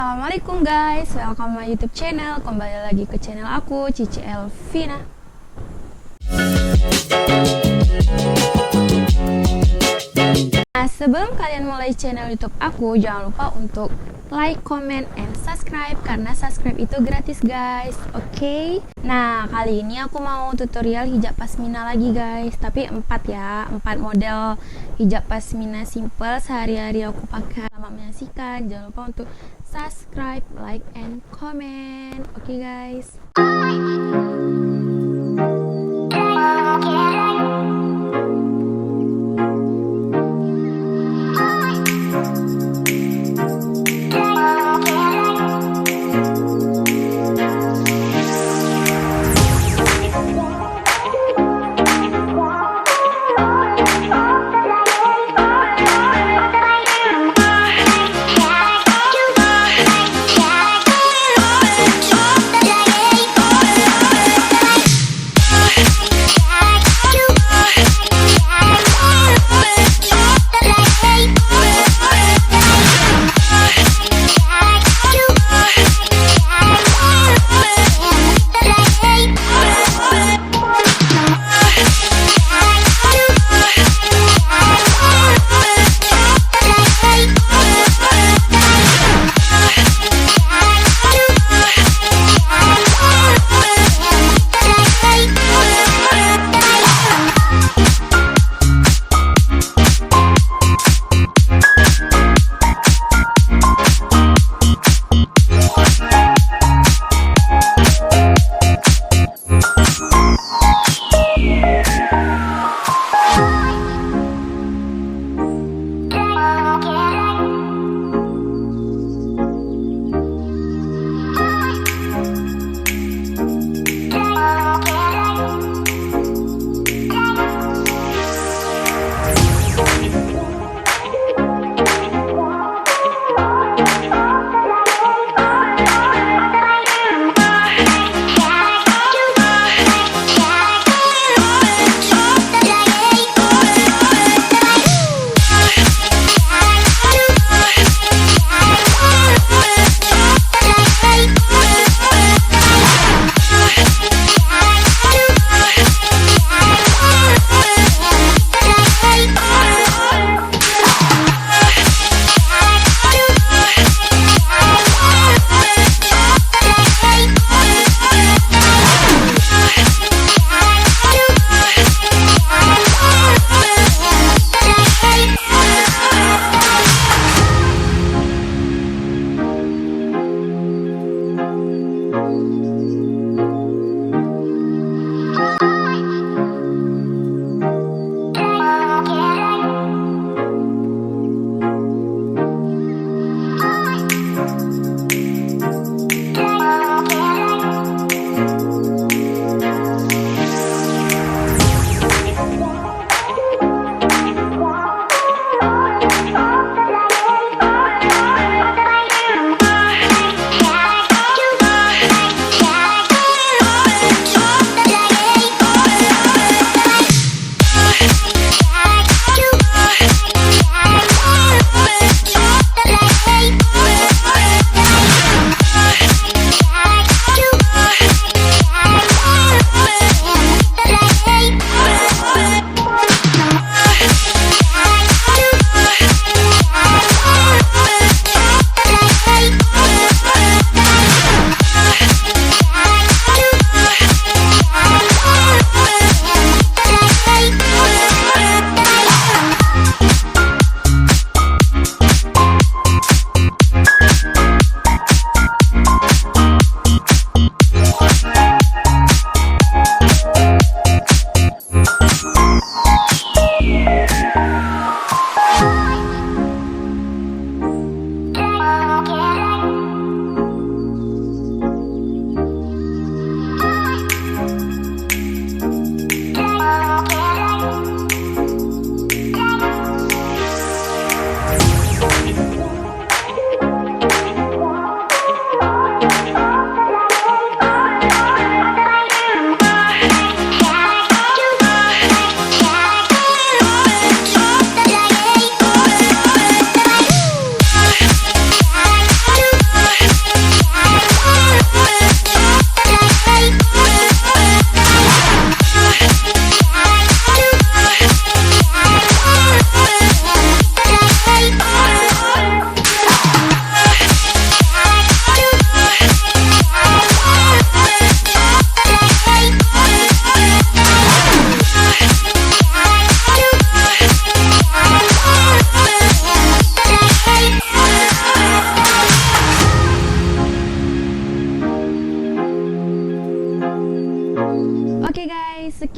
Assalamualaikum guys, welcome my YouTube channel. Kembali lagi ke channel aku, Cici Elvina. Nah, sebelum kalian mulai channel YouTube aku, jangan lupa untuk like, comment, and subscribe, karena subscribe itu gratis guys. Oke. Nah, kali ini aku mau tutorial hijab Pashmina lagi guys, tapi 4 ya, 4 model hijab Pashmina simple sehari-hari aku pakai. Selamat menyaksikan, jangan lupa untuk subscribe, like, and comment. Oke guys.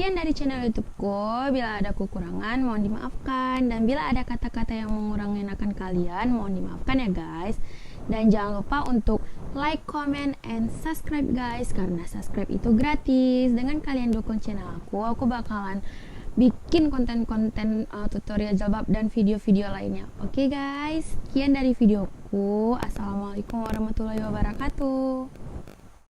Sekian dari channel YouTubeku. Bila ada kekurangan mohon dimaafkan, dan bila ada kata-kata yang mengurangi enakan kalian mohon dimaafkan ya guys. Dan jangan lupa untuk like, comment, and subscribe guys, karena subscribe itu gratis. Dengan kalian dukung channel aku bakalan bikin konten-konten tutorial jilbab dan video-video lainnya. Oke guys, sekian dari videoku. Assalamualaikum warahmatullahi wabarakatuh.